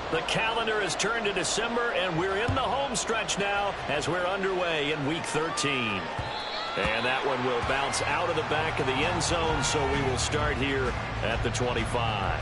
The calendar has turned to December, and we're in the home stretch now as we're underway in Week 13. And that one will bounce out of the back of the end zone, so we will start here at the 25.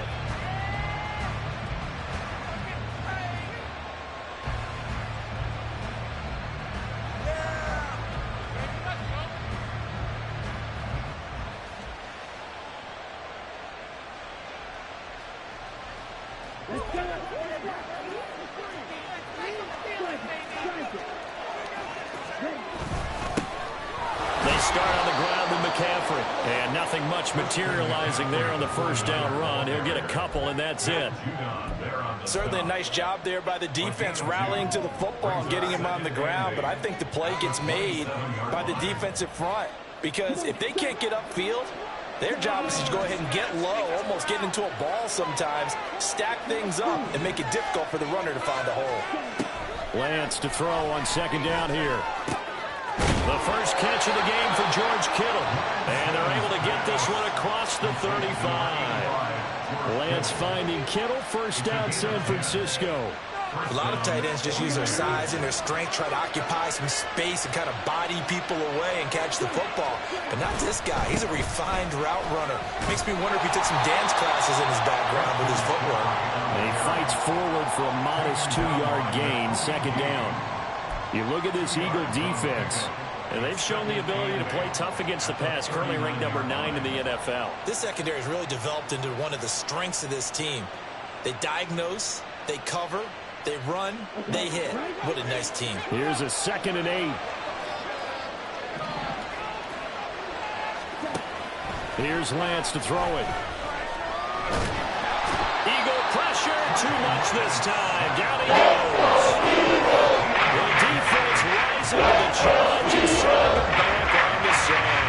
Materializing there on the first down run. He'll get a couple, and that's it. Certainly a nice job there by the defense rallying to the football and getting him on the ground, but I think the play gets made by the defensive front because if they can't get upfield, their job is to go ahead and get low, almost get into a ball sometimes, stack things up, and make it difficult for the runner to find a hole. Lance to throw on second down here. The first catch of the game for George Kittle. And they're able to get this one across the 35. Lance finding Kittle, first down San Francisco. A lot of tight ends just use their size and their strength, try to occupy some space and kind of body people away and catch the football. But not this guy. He's a refined route runner. Makes me wonder if he took some dance classes in his background with his footwork. And he fights forward for a modest 2-yard gain, second down. You look at this Eagle defense, and they've shown the ability to play tough against the pass, currently ranked number 9 in the NFL. This secondary has really developed into one of the strengths of this team. They diagnose, they cover, they run, they hit. What a nice team. Here's a 2nd and 8. Here's Lance to throw it. Eagle pressure, too much this time. Down he goes. The defense rising to the challenge and sending him back on the sand.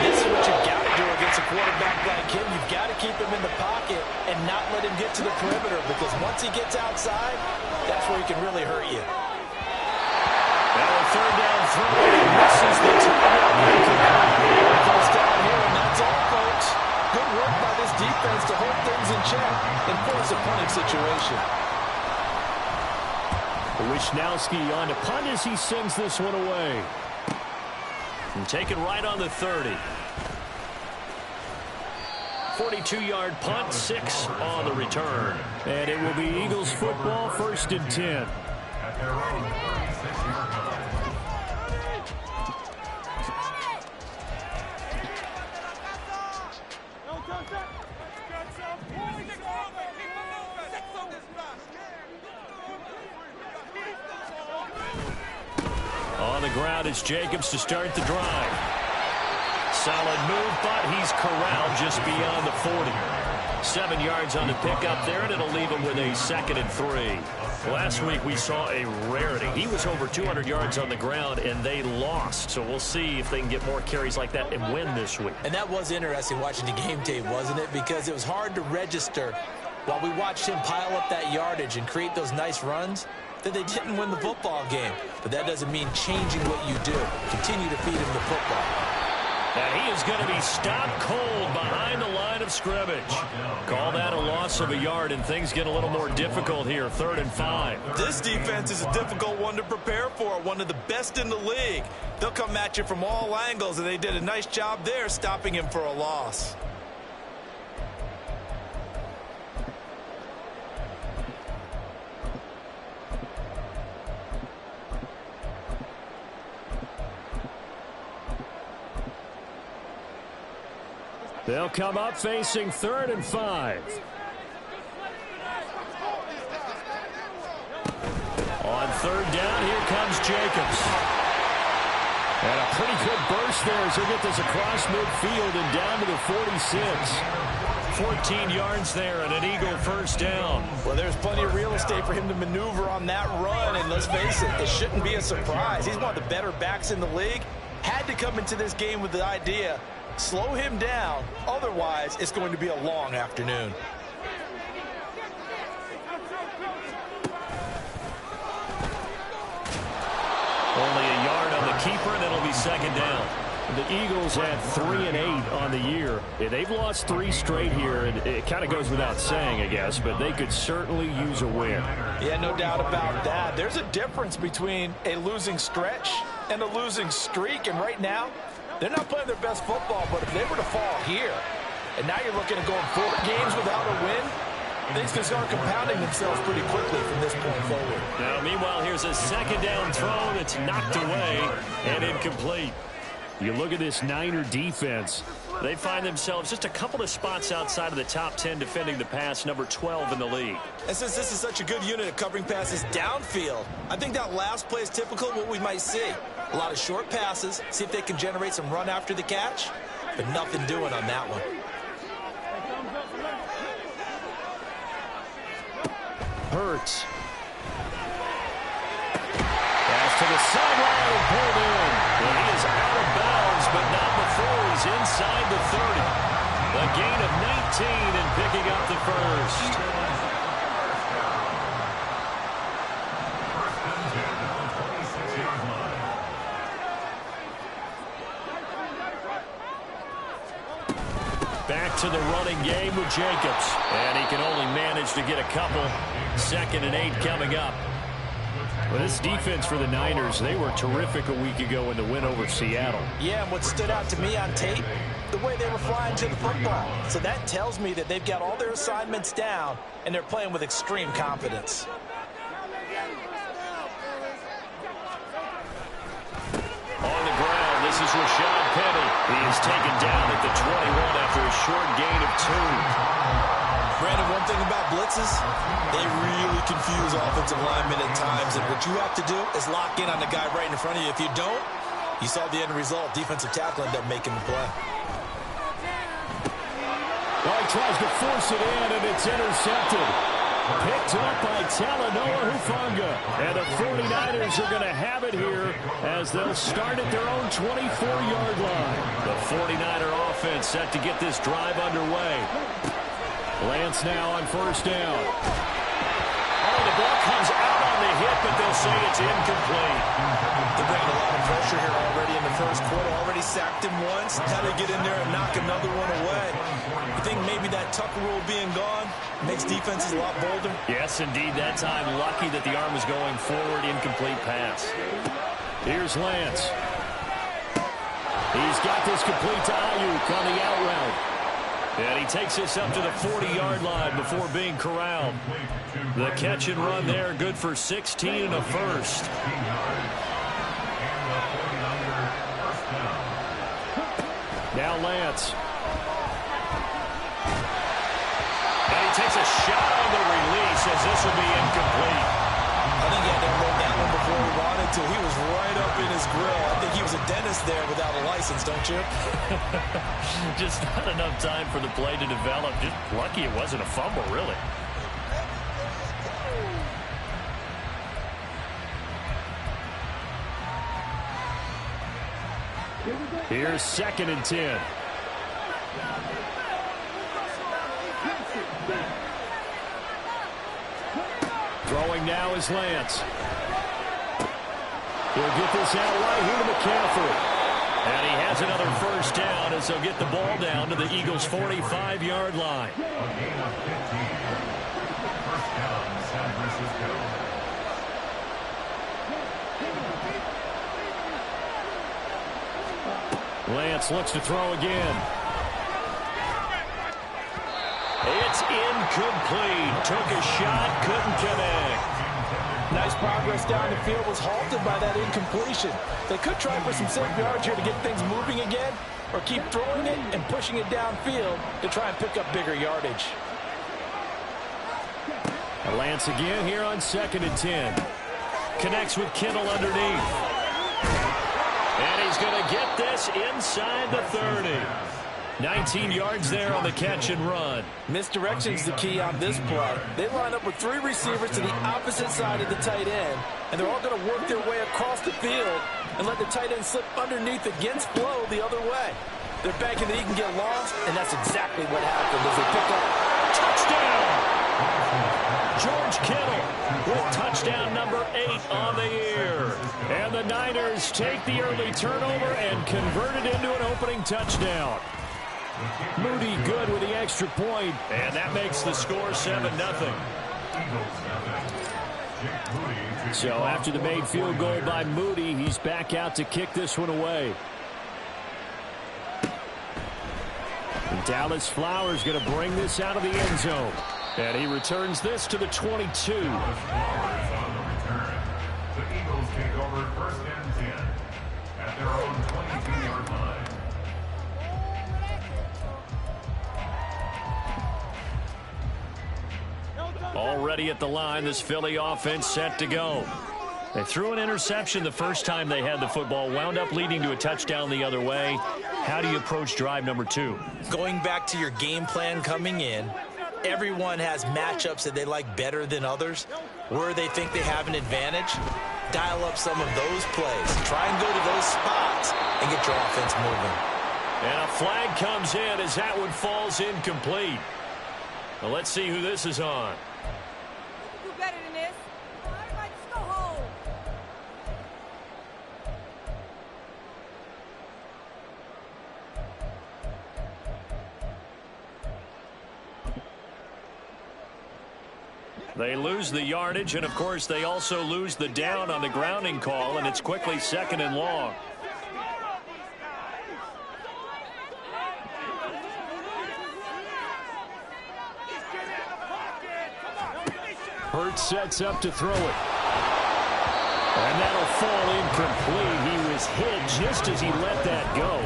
This is what you've got to do against a quarterback like him. You've got to keep him in the pocket and not let him get to the perimeter because once he gets outside, that's where he can really hurt you. Now a third down throw. He misses the target. First down here, and that's all, folks. Good work by this defense to hold things in check and force a punting situation. Wishnowski on to punt as he sends this one away. And taken right on the 30. 42-yard punt, 6 on the return. And it will be Eagles football, 1st and 10. On the ground, it's Jacobs to start the drive. Solid move, but he's corralled just beyond the 40. 7 yards on the pickup there, and it'll leave him with a 2nd and 3. Last week we saw a rarity. He was over 200 yards on the ground, and they lost. So we'll see if they can get more carries like that and win this week. And that was interesting watching the game tape, wasn't it? Because it was hard to register while we watched him pile up that yardage and create those nice runs that they didn't win the football game. But that doesn't mean changing what you do. Continue to feed him the football. And he is going to be stopped cold behind the line of scrimmage. Call that a loss of a yard, and things get a little more difficult here, 3rd and 5. This defense is a difficult one to prepare for, one of the best in the league. They'll come at you from all angles, and they did a nice job there stopping him for a loss. They'll come up facing 3rd and 5. On 3rd down, here comes Jacobs. And a pretty good burst there as he'll get this across midfield and down to the 46. 14 yards there and an Eagle first down. Well, there's plenty of real estate for him to maneuver on that run, and let's face it, it shouldn't be a surprise. He's one of the better backs in the league. Had to come into this game with the idea, slow him down, otherwise it's going to be a long afternoon. Only a yard on the keeper, and it'll be 2nd down. The Eagles had 3-8 on the year. They've lost 3 straight here, and it kind of goes without saying, I guess, but they could certainly use a win. Yeah, no doubt about that. There's a difference between a losing stretch and a losing streak, and right now, they're not playing their best football, but if they were to fall here, and now you're looking at going 4 games without a win, things can start compounding themselves pretty quickly from this point forward. Now, meanwhile, here's a second down throw that's knocked away and incomplete. You look at this Niner defense. They find themselves just a couple of spots outside of the top 10 defending the pass, number 12 in the league. And since this is such a good unit at covering passes downfield, I think that last play is typical of what we might see. A lot of short passes, see if they can generate some run after the catch, but nothing doing on that one. Hurts. Pass to the sideline and pulled in. Well, he is out of bounds, but not before he's inside the 30. A gain of 19 and picking up the first. Back to the running game with Jacobs. And he can only manage to get a couple. 2nd and 8 coming up. Well, this defense for the Niners, they were terrific a week ago in the win over Seattle. Yeah, and what stood out to me on tape, the way they were flying to the football. So that tells me that they've got all their assignments down, and they're playing with extreme confidence. On the ground, this is Rashad Penny. He is taken down at the 21 after a short gain of 2. Brandon, one thing about blitzes, they really confuse offensive linemen at times, and what you have to do is lock in on the guy right in front of you. If you don't, you saw the end result. Defensive tackle ended up making the play. Well, he tries to force it in, and it's intercepted. Picked up by Talanoa Hufanga. And the 49ers are going to have it here as they'll start at their own 24-yard line. The 49er offense set to get this drive underway. Lance now on first down. Oh, the ball comes out on the hit, but they'll say it's incomplete. They're bringing a lot of pressure here already in the first quarter. Already sacked him once. Had to get in there and knock another one away. I think maybe that Tucker rule being gone makes defenses a lot bolder. Yes, indeed. That time, lucky that the arm was going forward. Incomplete pass. Here's Lance. He's got this complete to Ayuk on the out route. And he takes this up to the 40-yard line before being corralled. The catch and run there, good for 16 and a first. Now Lance. And he takes a shot on the release as this will be incomplete. I think he had to unload that one before he wanted to. He was right up in his grill. I think he was a dentist there without a license, don't you? Just not enough time for the play to develop. Just lucky it wasn't a fumble, really. Here's 2nd and 10. Throwing now is Lance. He'll get this out right here to McCaffrey. And he has another first down as they'll get the ball down to the Eagles' 45-yard line. Lance looks to throw again. It's incomplete. Took a shot, couldn't connect. Nice progress down the field, was halted by that incompletion. They could try for some safe yards here to get things moving again, or keep throwing it and pushing it downfield to try and pick up bigger yardage. Lance again here on 2nd and 10. Connects with Kittle underneath. And he's going to get this inside the 30. 19 yards there on the catch and run. Misdirection's the key on this play. They line up with 3 receivers to the opposite side of the tight end, and they're all going to work their way across the field and let the tight end slip underneath against flow the other way. They're banking that he can get lost, and that's exactly what happened as they pick up touchdown. George Kittle with touchdown number 8 on the year. And the Niners take the early turnover and convert it into an opening touchdown. Moody good with the extra point, and that makes the score 7-0. So after the made field goal by Moody, he's back out to kick this one away. And Dallas Flowers going to bring this out of the end zone. And he returns this to the 22. The Eagles take over 1st and 10 at their own 22-yard line. Already at the line, this Philly offense set to go. They threw an interception the first time they had the football, wound up leading to a touchdown the other way. How do you approach drive number 2? Going back to your game plan coming in, everyone has matchups that they like better than others. Where they think they have an advantage, dial up some of those plays. Try and go to those spots and get your offense moving. And a flag comes in as that one falls incomplete. Well, let's see who this is on. You do better than this. Everybody just go home. They lose the yardage, and of course they also lose the down on the grounding call, and it's quickly 2nd and long. Hurts sets up to throw it. And that'll fall incomplete. He was hit just as he let that go.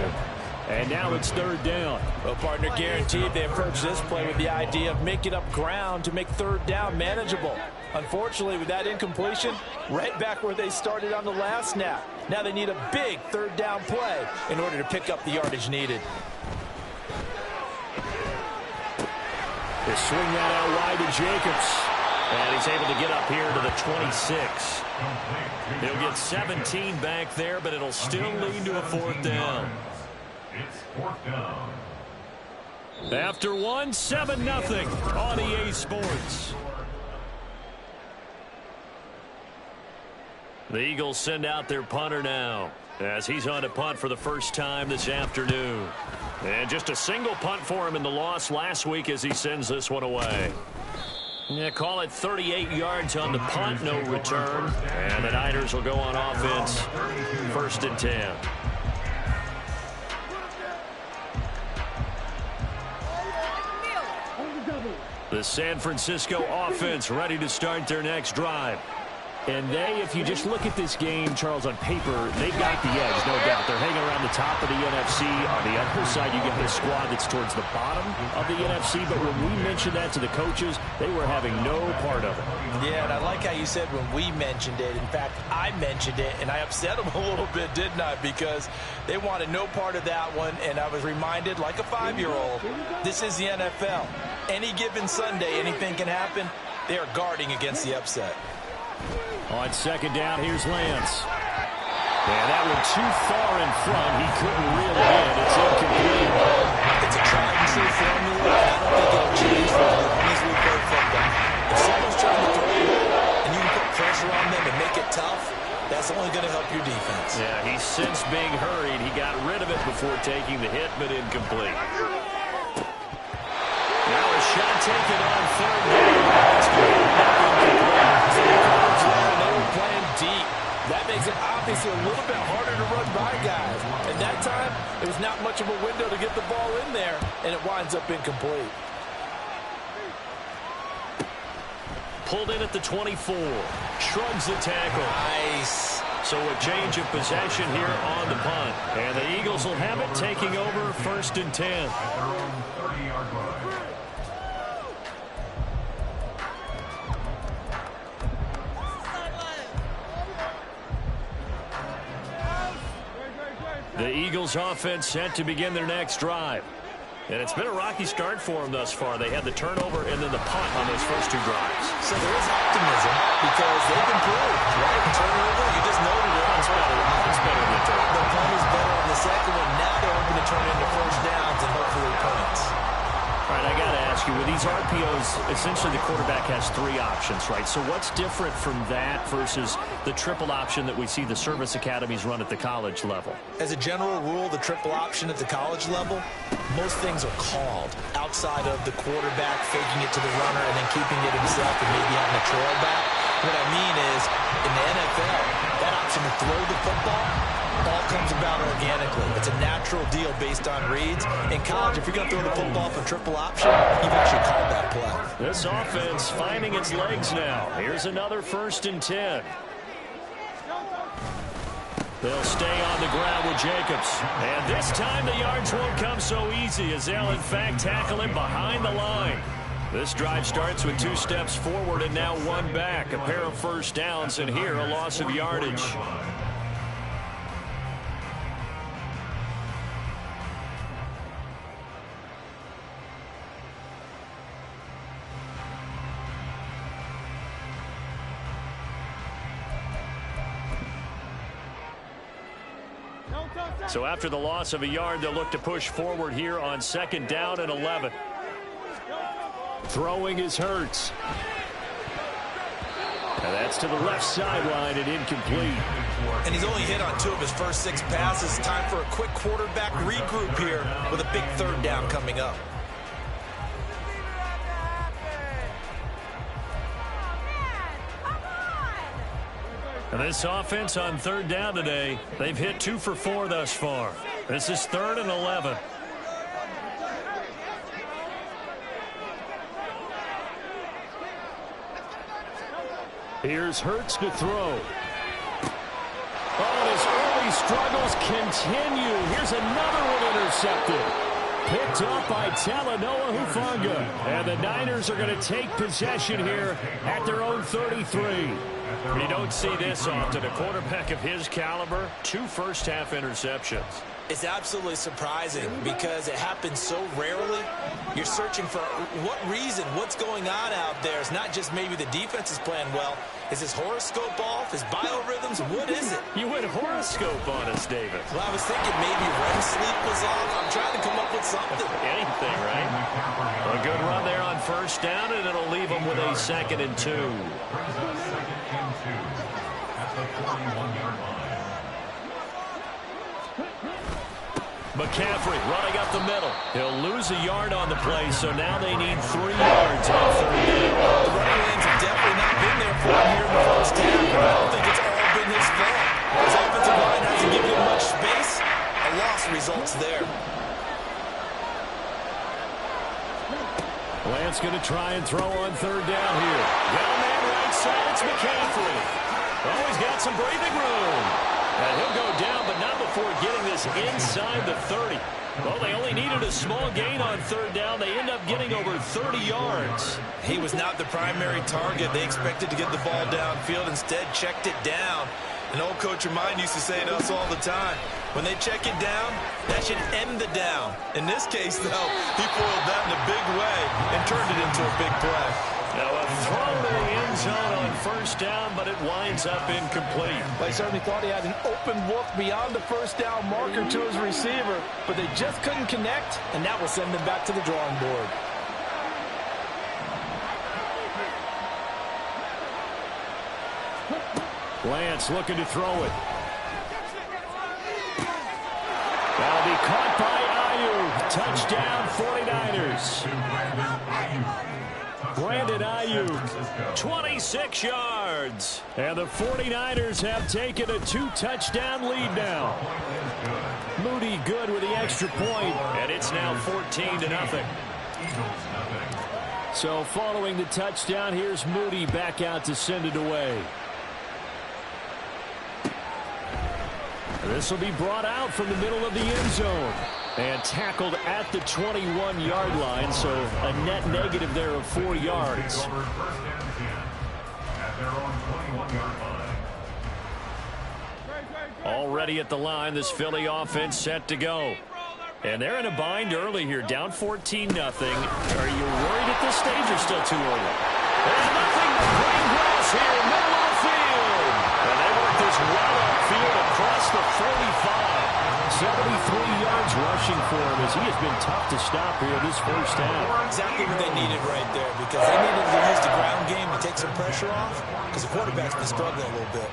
And now it's 3rd down. Well, partner, guaranteed they approach this play with the idea of making up ground to make 3rd down manageable. Unfortunately, with that incompletion, right back where they started on the last snap. Now they need a big 3rd down play in order to pick up the yardage needed. They swing that out wide to Jacobs. And he's able to get up here to the 26. He'll get 17 back there, but it'll still lead to a 4th down. It's 4th down. After 1, 7-0 on EA Sports. The Eagles send out their punter now as he's on to punt for the first time this afternoon. And just a single punt for him in the loss last week as he sends this one away. Yeah, call it 38 yards on the punt, no return. And the Niners will go on offense, 1st and 10. The San Francisco offense ready to start their next drive. And they, if you just look at this game, Charles, on paper, they've got the edge, no doubt. They're hanging around the top of the NFC. On the other side, you get this squad that's towards the bottom of the NFC. But when we mentioned that to the coaches, they were having no part of it. Yeah, and I like how you said when we mentioned it. In fact, I mentioned it, and I upset them a little bit, didn't I? Because they wanted no part of that one, and I was reminded, like a 5-year-old, this is the NFL. Any given Sunday, anything can happen. They are guarding against the upset. On 2nd down, here's Lance. And that one too far in front. He couldn't reel it in. It's incomplete. It's a tried and true formula, and I don't think it'll change for as long as we play football. If someone's trying to throw the ball and you can put pressure on them and make it tough, that's only going to help your defense. Yeah, he's since being hurried. He got rid of it before taking the hit, but incomplete. Now a shot taken on 3rd down. Playing deep. That makes it obviously a little bit harder to run by guys. And that time, it was not much of a window to get the ball in there, and it winds up incomplete. Pulled in at the 24. Shrugs the tackle. Nice. So a change of possession here on the punt. And the Eagles will have it taking over 1st and 10. At their own 30-yard line. The Eagles offense set to begin their next drive. And it's been a rocky start for them thus far. They had the turnover and then the punt on those first 2 drives. So there is optimism because they've improved, right? Turnover, you just noted it. It's better than the turnover. The punt is better on the second one. Now they're hoping to turn into 1st downs and hopefully points. All right, I got to ask ask you, with these RPOs, essentially the quarterback has 3 options, right? So what's different from that versus the triple option that we see the service academies run at the college level? As a general rule, the triple option at the college level, most things are called outside of the quarterback faking it to the runner and then keeping it himself and maybe having a trail back. What I mean is, in the NFL, that option to throw the football all comes about organically. It's a natural deal based on reads. In college, if you're going to throw the football for triple option, you've actually called that play. This offense finding its legs now. Here's another 1st and 10. They'll stay on the ground with Jacobs. And this time the yards won't come so easy as they'll in fact tackle him behind the line. This drive starts with 2 steps forward and now 1 back. A pair of first downs and here a loss of yardage. So after the loss of a yard, they'll look to push forward here on 2nd down and 11. Throwing is Hurts. And that's to the left sideline and incomplete. And he's only hit on 2 of his first 6 passes. Time for a quick quarterback regroup here with a big 3rd down coming up. And this offense on 3rd down today, they've hit 2 for 4 thus far. This is 3rd and 11. Here's Hurts to throw. Oh, and his early struggles continue. Here's another one intercepted. Picked up by Talanoa Hufanga. And the Niners are going to take possession here at their own 33. You don't see this often. A quarterback of his caliber, 2 first-half interceptions. It's absolutely surprising because it happens so rarely. You're searching for what reason, what's going on out there. It's not just maybe the defense is playing well. Is his horoscope off? His biorhythms? What is it? You went horoscope on us, David. Well, I was thinking maybe REM sleep was off. I'm trying to come up with something. Anything, right? A good run there on 1st down, and it'll leave them with a 2nd and 2. McCaffrey running up the middle. He'll lose a yard on the play, so now they need 3 yards on 3rd down. The running lanes have definitely not been there for him here in the first half. I don't think it's all been his fault. His offensive line hasn't given him much space. A loss results there. Lance going to try and throw on 3rd down here. Got a man right side. It's McCaffrey. Oh, he's got some breathing room. And he'll go down, but not before getting this inside the 30. Well, they only needed a small gain on 3rd down. They end up getting over 30 yards. He was not the primary target. They expected to get the ball downfield. Instead, checked it down. An old coach of mine used to say to us all the time, when they check it down, that should end the down. In this case, though, he foiled that in a big way and turned it into a big play. Now a throw to the end zone on 1st down, but it winds up incomplete. Well, he certainly thought he had an open look beyond the 1st down marker to his receiver, but they just couldn't connect, and that will send them back to the drawing board. Lance looking to throw it. That'll be caught by Ayuk. Touchdown 49ers. Brandon Ayuk, 26 yards. And the 49ers have taken a 2-touchdown lead now. Moody good with the extra point, and it's now 14-0. So following the touchdown, here's Moody back out to send it away. This will be brought out from the middle of the end zone and tackled at the 21-yard line, so a net negative there of 4 yards. Already at the line, this Philly offense set to go. And they're in a bind early here, down 14-0. Are you worried at this stage or still too early? There's nothing but green grass here, middle of the field. And they work this well upfield across the 45. yards rushing for him as he has been tough to stop here this first half. Exactly what they needed right there, because they needed to use the ground game to take some pressure off, because the quarterback's been struggling a little bit.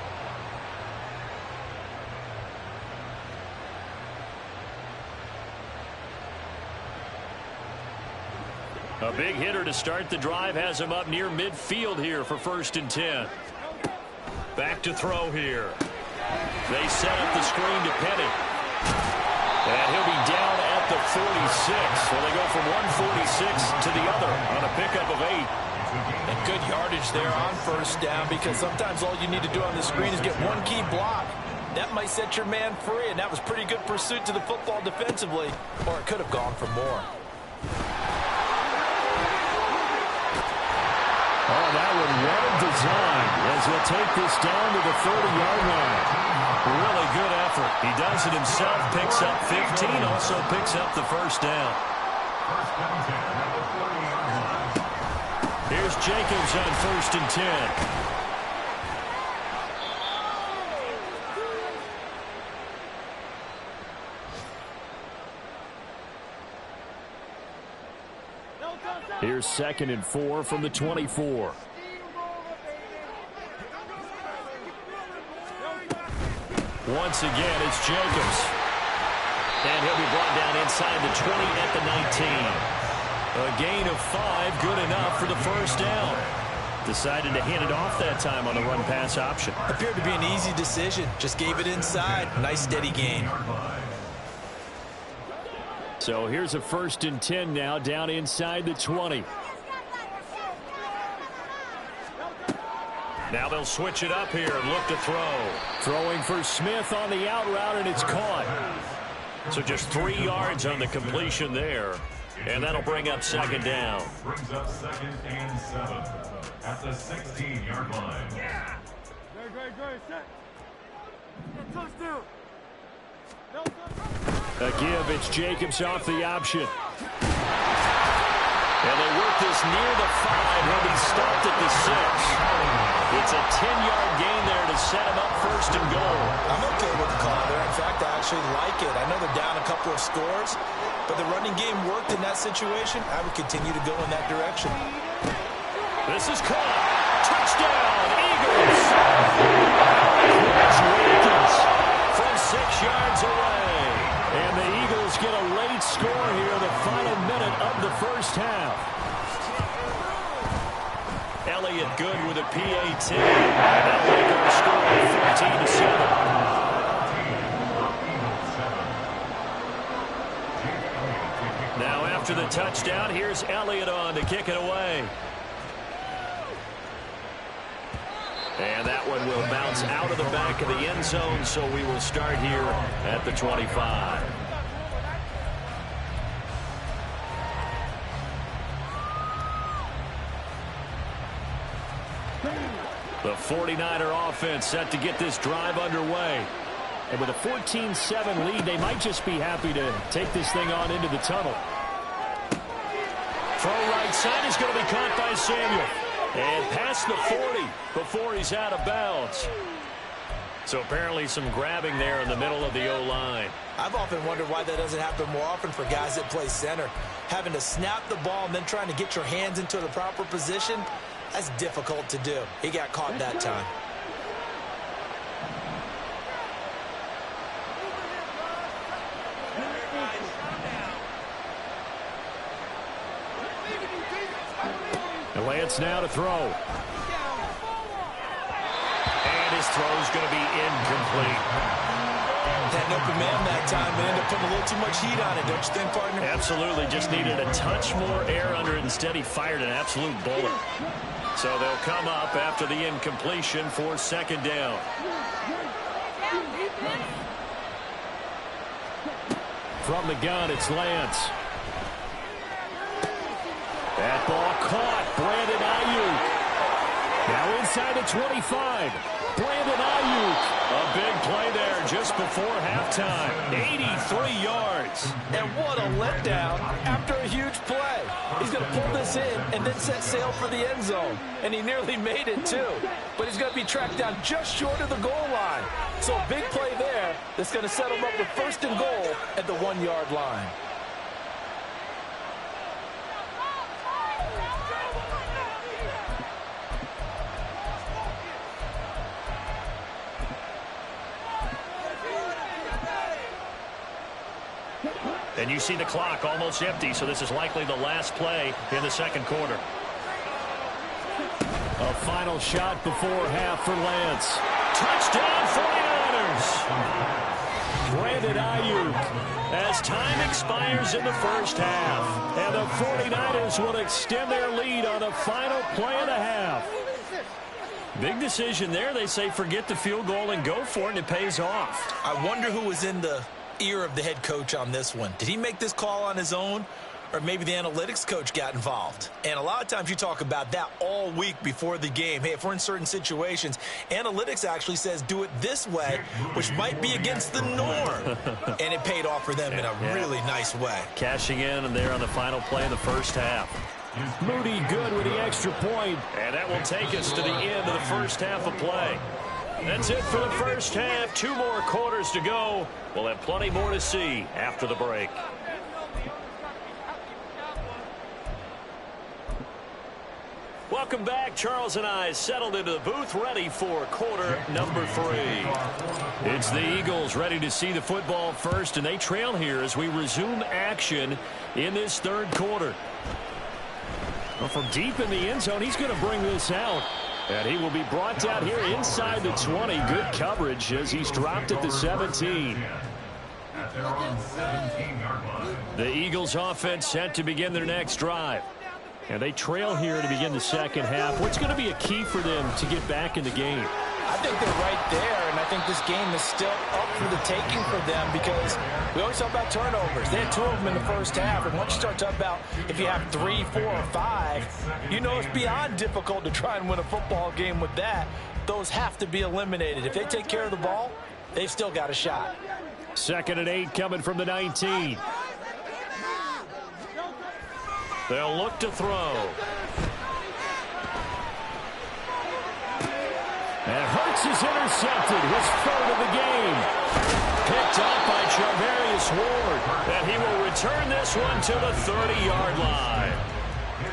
A big hitter to start the drive has him up near midfield here for 1st and 10. Back to throw here. They set up the screen to Penny. And he'll be down at the 46. So they go from 146 to the other on a pickup of 8. And good yardage there on 1st down, because sometimes all you need to do on the screen is get one key block. That might set your man free, and that was pretty good pursuit to the football defensively, or it could have gone for more. Oh, that one well designed as he'll take this down to the 30-yard line. Really good effort. He does it himself, picks up 15, also picks up the 1st down. Here's Jacobs on 1st and 10. Here's 2nd and 4 from the 24. Once again, it's Jacobs. And he'll be brought down inside the 20 at the 19. A gain of 5, good enough for the 1st down. Decided to hand it off that time on the run-pass option. Appeared to be an easy decision. Just gave it inside. Nice, steady gain. So here's a 1st and 10 now, down inside the 20. Now they'll switch it up here and look to throw. Throwing for Smith on the out route, and it's caught. So just 3 yards on the completion there. And that'll bring up 2nd down. Brings up 2nd and 7 at the 16-yard line. Great. Set. Touchdown. A give, it's Jacobs off the option. And they work this near the 5. He'll be stopped at the 6. It's a 10-yard gain there to set him up 1st and goal. I'm okay with the call there. In fact, I actually like it. I know they're down a couple of scores, but the running game worked in that situation. I would continue to go in that direction. This is caught. Touchdown, Eagles. Chris Watkins from 6 yards away. And the Eagles get a late score here, the final minute of the 1st half. Elliott good with a PAT. That'll make our score 14-7. Now after the touchdown, here's Elliott on to kick it away. And that one will bounce out of the back of the end zone, so we will start here at the 25. The 49er offense set to get this drive underway. And with a 14-7 lead, they might just be happy to take this thing on into the tunnel. Throw right side is going to be caught by Samuel. And past the 40 before he's out of bounds. So apparently some grabbing there in the middle of the O-line. I've often wondered why that doesn't happen more often for guys that play center. Having to snap the ball and then trying to get your hands into the proper position, that's difficult to do. He got caught that time. Lance now to throw. And his throw's going to be incomplete. Had an open man that time and ended up putting a little too much heat on it, don't you think, partner? Absolutely. Just needed a touch more air under it. Instead, he fired an absolute bullet. So they'll come up after the incompletion for 2nd down. From the gun, it's Lance. That ball caught. Brandon Ayuk. Now inside the 25. Brandon Ayuk. A big play there just before halftime. 83 yards. And what a letdown after a huge play. He's going to pull this in and then set sail for the end zone. And he nearly made it, too. But he's going to be tracked down just short of the goal line. So a big play there that's going to set him up with first and goal at the 1-yard line. And you see the clock almost empty, so this is likely the last play in the second quarter. A final shot before half for Lance. Touchdown 49ers! Brandon Ayuk as time expires in the first half. And the 49ers will extend their lead on the final play of the half. Big decision there. They say forget the field goal and go for it, and it pays off. I wonder who was in the ear of the head coach on this one. Did he make this call on his own, or maybe the analytics coach got involved? And a lot of times you talk about that all week before the game. Hey, if we're in certain situations, analytics actually says do it this way, which might be against the norm. And it paid off for them in a really nice way. Cashing in there on the final play of the first half. Moody good with the extra point. And that will take us to the end of the first half of play. That's it for the first half. 2 more quarters to go. We'll have plenty more to see after the break. Welcome back. Charles and I settled into the booth ready for quarter number 3. It's the Eagles ready to see the football first, and they trail here as we resume action in this third quarter. Well, from deep in the end zone, he's going to bring this out. And he will be brought down here inside the 20. Good coverage as he's dropped at the 17. At their own 17-yard line. The Eagles offense set to begin their next drive. And they trail here to begin the second half. What's going to be a key for them to get back in the game? I think they're right there, and I think this game is still up for the taking for them because we always talk about turnovers. They had 2 of them in the first half, and once you start talking about if you have 3, 4, or 5, you know it's beyond difficult to try and win a football game with that. Those have to be eliminated. If they take care of the ball, they've still got a shot. 2nd and 8 coming from the 19. They'll look to throw. And Hurts is intercepted. His 3rd of the game. Picked up by Charvarius Ward. And he will return this one to the 30-yard line.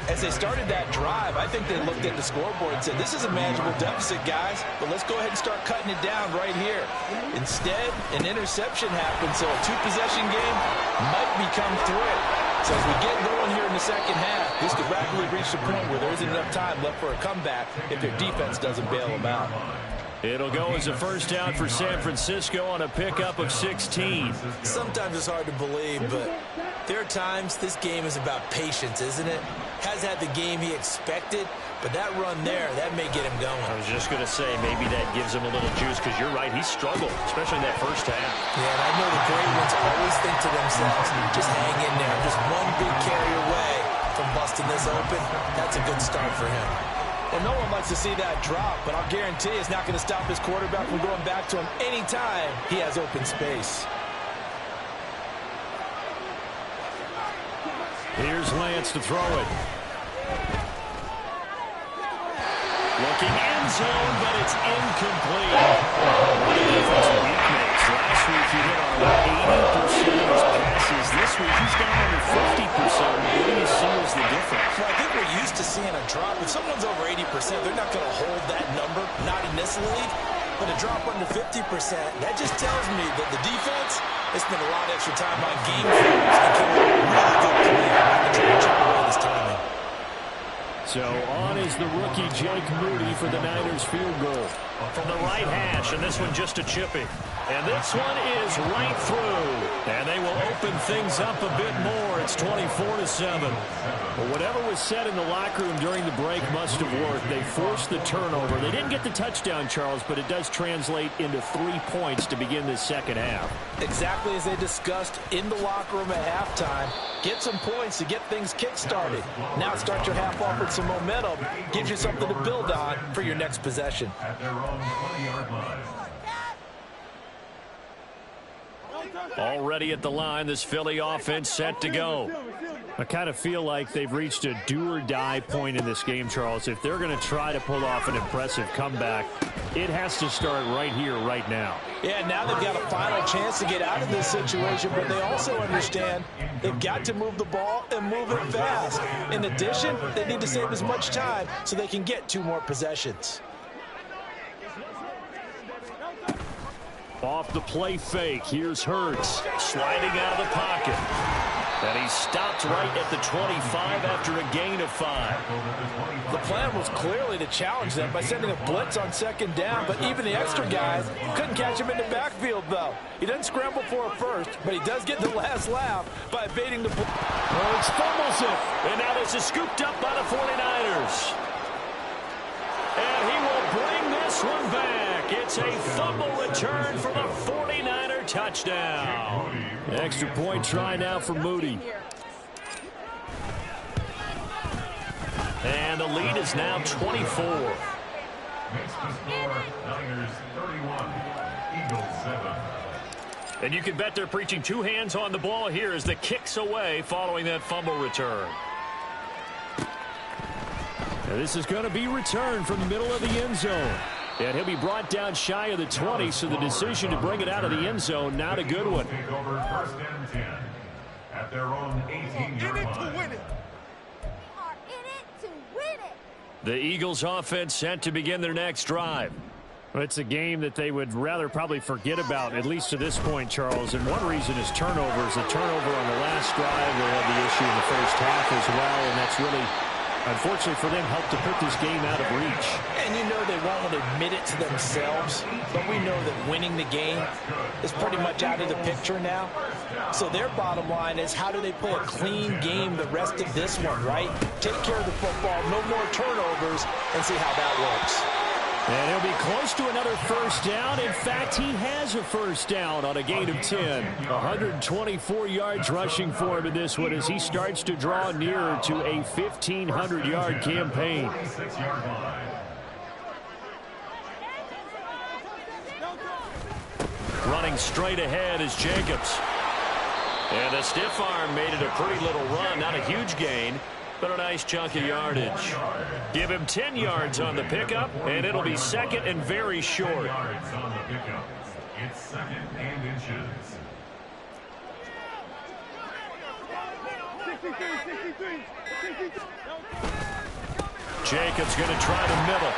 As they started that drive, I think they looked at the scoreboard and said, this is a manageable deficit, guys, but let's go ahead and start cutting it down right here. Instead, an interception happened, so a 2-possession game might become 3. So as we get going here in the second half, this could rapidly reach the point where there isn't enough time left for a comeback if their defense doesn't bail them out. It'll go as a first down for San Francisco on a pickup of 16. Sometimes it's hard to believe, but there are times this game is about patience, isn't it? Has had the game he expected, but that run there, that may get him going. I was just going to say, maybe that gives him a little juice, because you're right, he struggled, especially in that first half. Yeah, and I know the great ones always think to themselves, just hang in there. Just one big carry away from busting this open. That's a good start for him. Well, no one likes to see that drop, but I'll guarantee it's not going to stop his quarterback from going back to him anytime he has open space. Here's Lance to throw it. Looking end zone, but it's incomplete. What a defensive weakness. Last week he hit on 80% of his passes. This week he's down under 50%. What do you see as the difference? Well, I think we're used to seeing a drop. If someone's over 80%, they're not going to hold that number, not in this league. But a drop under 50%, that just tells me that the defense has spent a lot of extra time on game films and came up with really good play to try to chip away this timing. So on is the rookie Jake Moody for the Niners field goal. From the right hash, and this one just a chippy. And this one is right through. And they will open things up a bit more. It's 24-7. Well, whatever was said in the locker room during the break must have worked. They forced the turnover. They didn't get the touchdown, Charles, but it does translate into 3 points to begin this second half. Exactly as they discussed in the locker room at halftime. Get some points to get things kick-started. Now start your half off with some momentum. Gives you something to build on for your next possession. At their own 20-yard line. Already at the line, this Philly offense set to go. I kind of feel like they've reached a do-or-die point in this game, Charles. If they're going to try to pull off an impressive comeback, it has to start right here, right now. Yeah, now they've got a final chance to get out of this situation, but they also understand they've got to move the ball and move it fast. In addition, they need to save as much time so they can get 2 more possessions. Off the play fake, here's Hurts, sliding out of the pocket. And he stopped right at the 25 after a gain of 5. The plan was clearly to challenge them by sending a blitz on second down, but even the extra guys couldn't catch him in the backfield, though. He doesn't scramble for a first, but he does get the last laugh by evading the blitz. Hurts fumbles it, and now this is scooped up by the 49ers. And he will bring this one back. It's a fumble return for the 49er touchdown. Extra point try now for Moody. And the lead is now 24. Makes the score Niners 31, Eagles 7. And you can bet they're preaching 2 hands on the ball here as the kick's away following that fumble return. Now this is going to be returned from the middle of the end zone. And he'll be brought down shy of the 20, so the decision to bring it out of the end zone, not a good one. Take over 1st and 10 at their own 18-yard line. The Eagles offense set to begin their next drive. Well, it's a game that they would rather probably forget about, at least to this point, Charles. And one reason is turnovers. The turnover on the last drive, they had the issue in the first half as well, and that's really, unfortunately for them, helped to put this game out of reach. And you know they won't admit it to themselves, but we know that winning the game is pretty much out of the picture now. So their bottom line is, how do they play a clean game the rest of this one, right? Take care of the football, no more turnovers, and see how that works. And he'll be close to another first down. In fact, he has a first down on a gain of 10. 124 yards rushing for him in this one as he starts to draw nearer to a 1,500-yard campaign. Running straight ahead is Jacobs. And the stiff arm made it a pretty little run. Not a huge gain, but a nice chunk of yardage. Give him 10 yards on the pickup, and it'll be second and very short. It's 2nd and inches. Jacobs going to try the middle.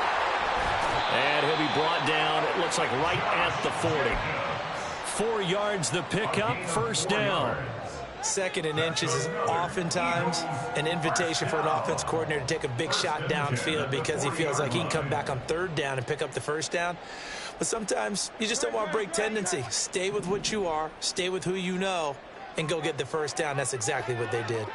And he'll be brought down, it looks like right at the 40. 4 yards the pickup, first down. 2nd and inches is oftentimes an invitation for an offense coordinator to take a big shot downfield because he feels like he can come back on 3rd down and pick up the first down. But sometimes you just don't want to break tendency. Stay with what you are, stay with who you know, and go get the first down. That's exactly what they did.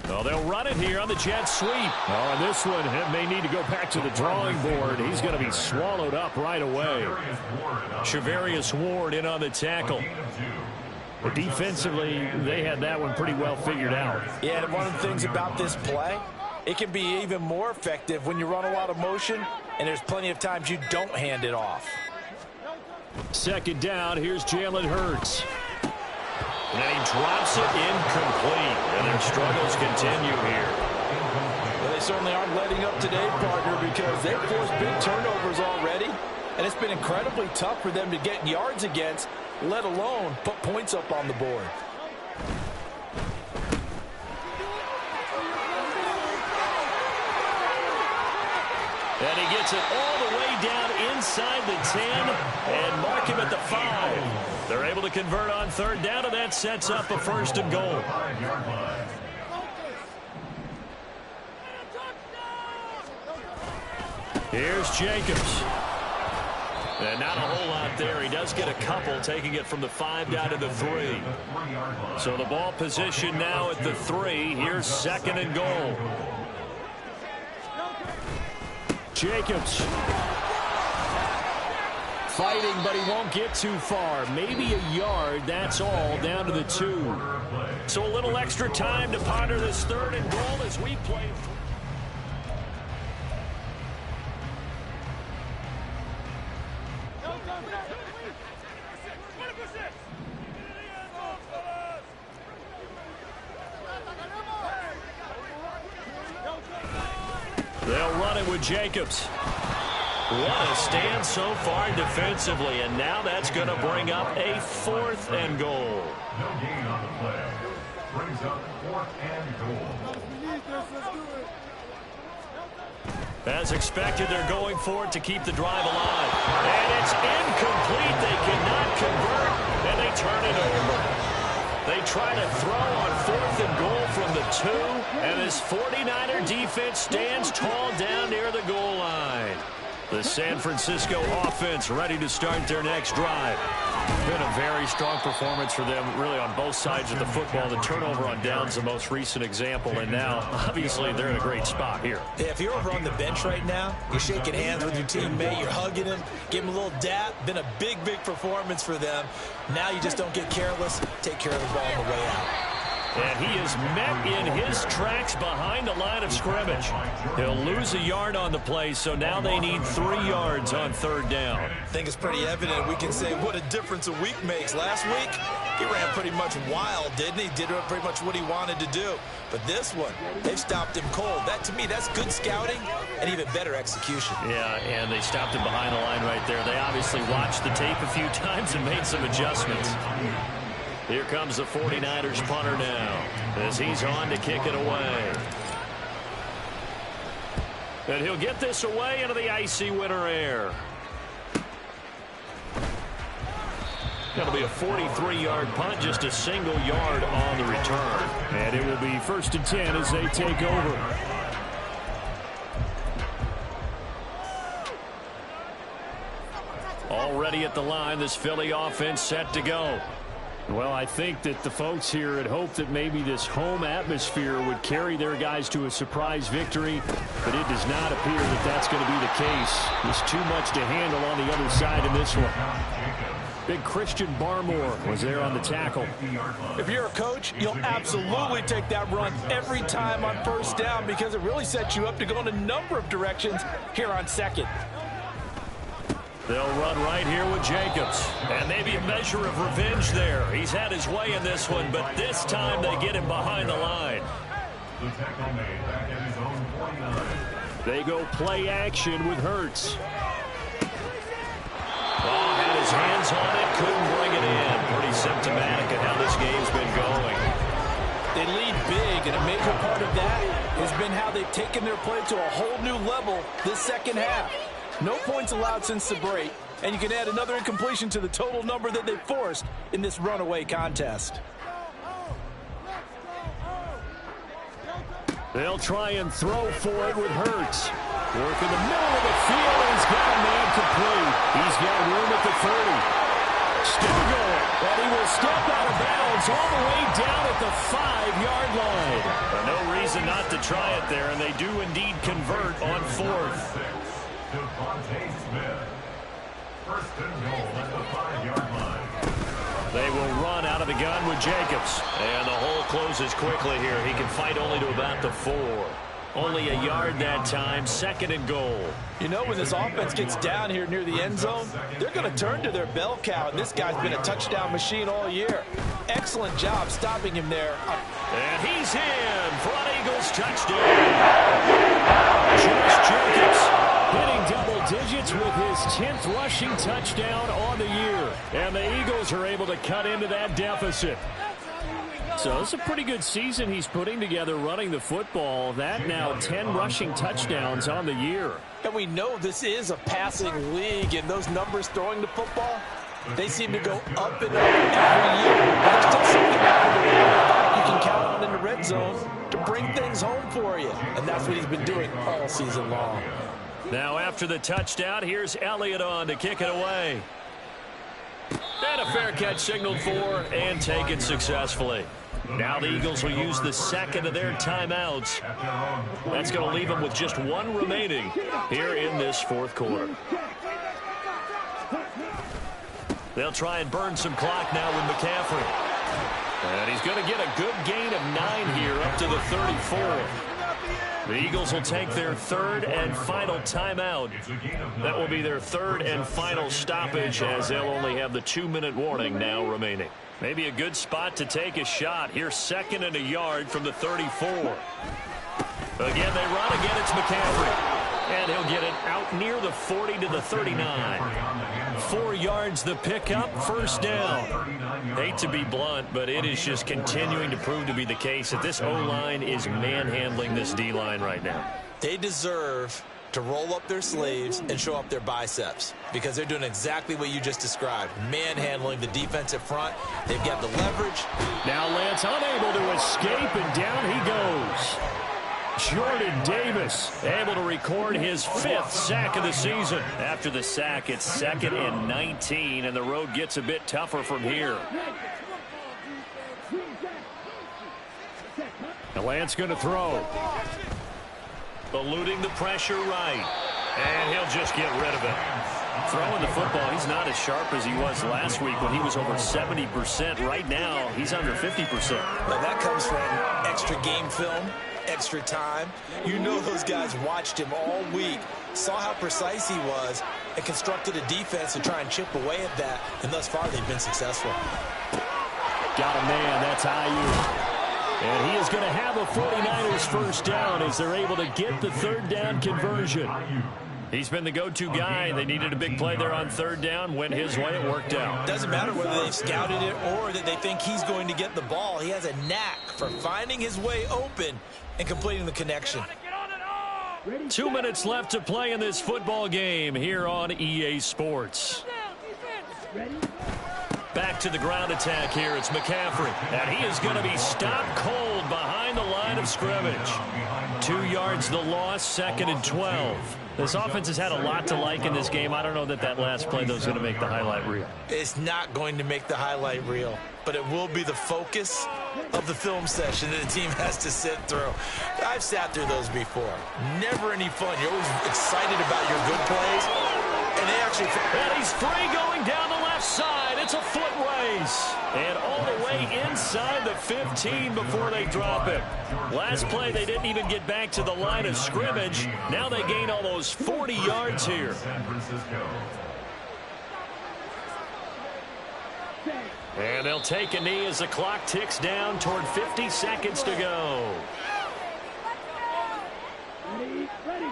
Well, they'll run it here on the jet sweep. Oh, and this one may need to go back to the drawing board. He's going to be swallowed up right away. Charvarius Ward in on the tackle. But defensively, they had that one pretty well figured out. Yeah, and one of the things about this play, it can be even more effective when you run a lot of motion, and there's plenty of times you don't hand it off. 2nd down, here's Jalen Hurts. And then he drops it incomplete, and their struggles continue here. Well, they certainly aren't letting up today, partner, because they've forced big turnovers already, and it's been incredibly tough for them to get yards against, let alone put points up on the board. And he gets it all the way down inside the 10 and mark him at the 5. They're able to convert on 3rd down, and that sets up a 1st and goal. Here's Jacobs. And not a whole lot there. He does get a couple, taking it from the 5 down to the 3. So the ball position now at the 3. Here's 2nd and goal. Jacobs. Fighting, but he won't get too far. Maybe a yard, that's all, down to the 2. So a little extra time to ponder this 3rd and goal as we play. They'll run it with Jacobs. What a stand so far defensively, and now that's going to bring up a 4th and goal. No gain on the play. Brings up 4th and goal. As expected, they're going for it to keep the drive alive. And it's incomplete. They cannot convert, and they turn it over. They try to throw on 4th and goal from the 2, and this 49er defense stands tall down near the goal line. The San Francisco offense ready to start their next drive. Been a very strong performance for them, really, on both sides of the football. The turnover on downs the most recent example, and now, obviously, they're in a great spot here. Yeah, if you're over on the bench right now, you're shaking hands with your teammate, you're hugging him, give him a little dap. Been a big performance for them. Now you just don't get careless. Take care of the ball on the way out. And he is met in his tracks behind the line of scrimmage. He'll lose a yard on the play, so now they need 3 yards on 3rd down. I think it's pretty evident. We can say what a difference a week makes. Last week, he ran pretty much wild, didn't he? Did pretty much what he wanted to do. But this one, they've stopped him cold. That, to me, that's good scouting and even better execution. Yeah, and they stopped him behind the line right there. They obviously watched the tape a few times and made some adjustments. Here comes the 49ers punter now as he's on to kick it away. And he'll get this away into the icy winter air. That'll be a 43-yard punt, just a single yard on the return. And it will be 1st and 10 as they take over. Already at the line, this Philly offense set to go. Well, I think that the folks here had hoped that maybe this home atmosphere would carry their guys to a surprise victory, but it does not appear that that's going to be the case. There's too much to handle on the other side in this one. Big Christian Barmore was there on the tackle. If you're a coach, you'll absolutely take that run every time on 1st down because it really sets you up to go in a number of directions here on 2nd. They'll run right here with Jacobs. And maybe a measure of revenge there. He's had his way in this one, but this time they get him behind the line. The tackle made back at his own 49. They go play action with Hurts. Oh, had his hands on it, couldn't bring it in. Pretty symptomatic of how this game's been going. They lead big, and a major part of that has been how they've taken their play to a whole new level this 2nd half. No points allowed since the break, and you can add another incompletion to the total number that they forced in this runaway contest. They'll try and throw for it with Hurts. Work in the middle of the field, and he's got a man complete. He's got room at the 30. Still going, but he will step out of bounds all the way down at the 5-yard line. No reason not to try it there, and they do indeed convert on 4th. Devontae Smith. 1st and goal at the 5-yard line. They will run out of the gun with Jacobs. And the hole closes quickly here. He can fight only to about the 4. Only a yard that time, 2nd and goal. You know, when this offense gets down here near the end zone, they're going to turn to their bell cow, and this guy's been a touchdown machine all year. Excellent job stopping him there. And he's in for an Eagles touchdown. Josh Jacobs hitting double digits with his 10th rushing touchdown on the year. And the Eagles are able to cut into that deficit. So it's a pretty good season he's putting together running the football. That now 10 rushing touchdowns on the year. And we know this is a passing league, and those numbers throwing the football, they seem to go up and up every year. But there's still something about the you can count on in the red zone to bring things home for you. And that's what he's been doing all season long. Now after the touchdown, here's Elliott on to kick it away. And a fair catch signaled for and taken successfully. Now the Eagles will use the second of their timeouts. That's going to leave them with just one remaining here in this fourth quarter. They'll try and burn some clock now with McCaffrey. And he's going to get a good gain of 9 here up to the 34. The Eagles will take their third and final timeout. That will be their third and final stoppage as they'll only have the 2-minute warning now remaining. Maybe a good spot to take a shot. Here's 2nd and a yard from the 34. Again, they run. Again, it's McCaffrey. And he'll get it out near the 40 to the 39. 4 yards the pickup, first down. Hate to be blunt, but it is just continuing to prove to be the case that this O-line is manhandling this D-line right now. They deserve to roll up their sleeves and show up their biceps because they're doing exactly what you just described, manhandling the defensive front. They've got the leverage. Now Lance unable to escape, and down he goes. Jordan Davis able to record his 5th sack of the season. After the sack, it's 2nd and 19, and the road gets a bit tougher from here. Now Lance going to throw. Eluding the pressure right. And he'll just get rid of it. Throwing the football, he's not as sharp as he was last week when he was over 70%. Right now, he's under 50%. Well, that comes from extra game film, extra time. You know those guys watched him all week, saw how precise he was, and constructed a defense to try and chip away at that. And thus far, they've been successful. Got a man, that's Ayuk. And he is going to have a 49ers first down as they're able to get the third down conversion. He's been the go-to guy. They needed a big play there on third down. Went his way, it worked out. Doesn't matter whether they've scouted it or that they think he's going to get the ball. He has a knack for finding his way open and completing the connection. 2 minutes left to play in this football game here on EA Sports. Back to the ground attack here. It's McCaffrey. And he is going to be stopped cold behind the line of scrimmage. 2 yards the loss, 2nd and 12. This offense has had a lot to like in this game. I don't know that last play, though, is going to make the highlight reel. It's not going to make the highlight reel, but it will be the focus of the film session that the team has to sit through. I've sat through those before. Never any fun. You're always excited about your good plays. And they actually... And he's free going down the left side. It's a foot race. And all the way inside the 15 before they drop it. Last play, they didn't even get back to the line of scrimmage. Now they gain almost 40 yards here. And they'll take a knee as the clock ticks down toward 50 seconds to go. Ready.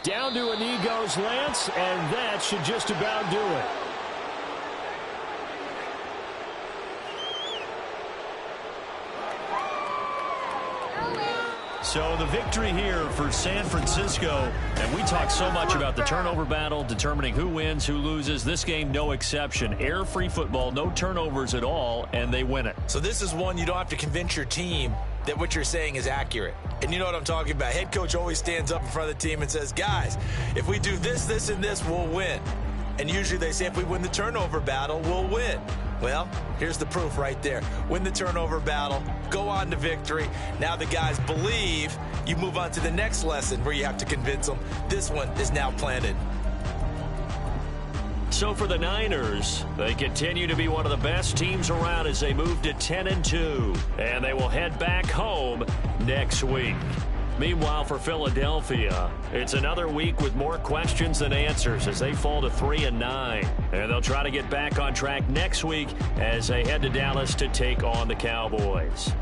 Down to a knee goes Lance, and that should just about do it. So the victory here for San Francisco, and we talk so much about the turnover battle, determining who wins, who loses. This game, no exception. Air-free football, no turnovers at all, and they win it. So this is one you don't have to convince your team that what you're saying is accurate. And you know what I'm talking about. Head coach always stands up in front of the team and says, guys, if we do this, this, and this, we'll win. And usually they say if we win the turnover battle, we'll win. Well, here's the proof right there. Win the turnover battle, go on to victory. Now the guys believe. You move on to the next lesson where you have to convince them. This one is now planted. So for the Niners, they continue to be one of the best teams around as they move to 10-2. And they will head back home next week. Meanwhile, for Philadelphia, it's another week with more questions than answers as they fall to 3-9. And they'll try to get back on track next week as they head to Dallas to take on the Cowboys.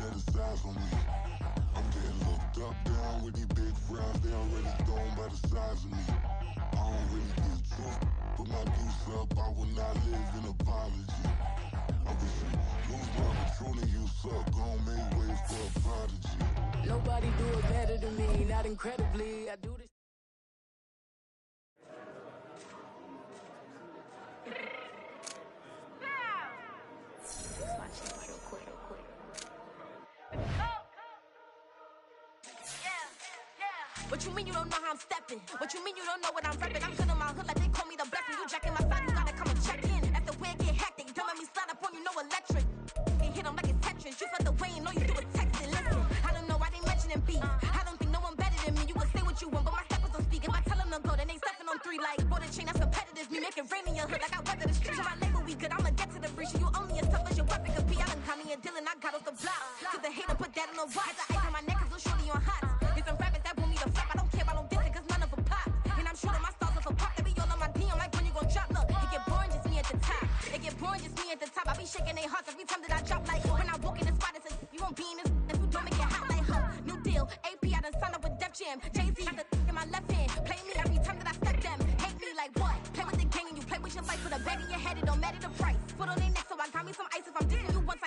better size on me. I'm getting looked up, down with these big frowns. They already thrown by the size of me. I don't really get to put my goose up. I will not live in apology. I wish you lose my Patron, you suck. Gon' make way for a prodigy. Nobody do it better than me, not incredibly. I do this. What you mean you don't know how I'm stepping? What you mean you don't know what I'm repping? I'm good in my hood like they call me the blessing. You jacking my side, you gotta come and check in. That's the way it get hectic. Don't make me slide up on you, no electric. Can hit them like it's Tetris. You felt the way and all you do is texting. Listen, I don't know why they mentioning beef. I don't think no one better than me. You can say what you want, but my steppers don't speak. If I tell them to go, then they stepping on 3 like border chain. That's competitive. Me making rain in your hood like I weather the streets. So my label we good. I'ma get to the breach. You only as tough as your weapon could be. I done Connie and Dylan. I got off the block. Cause the hater put that on the watch. The ice on my neck is little shorty on hot. There's some rappers that want me to flop. I don't care about no diss cause none of them pop. And I'm shooting my stars off a pop. They be all on my DM like when you gon' drop. Look, it get boring just me at the top. It get boring just me at the top. I be shaking their hearts every time that I drop. Like when I walk in the spot, it says you won't be in this if you don't make it hot like huh. New deal, AP I done signed up with Def Jam. Jay-Z got the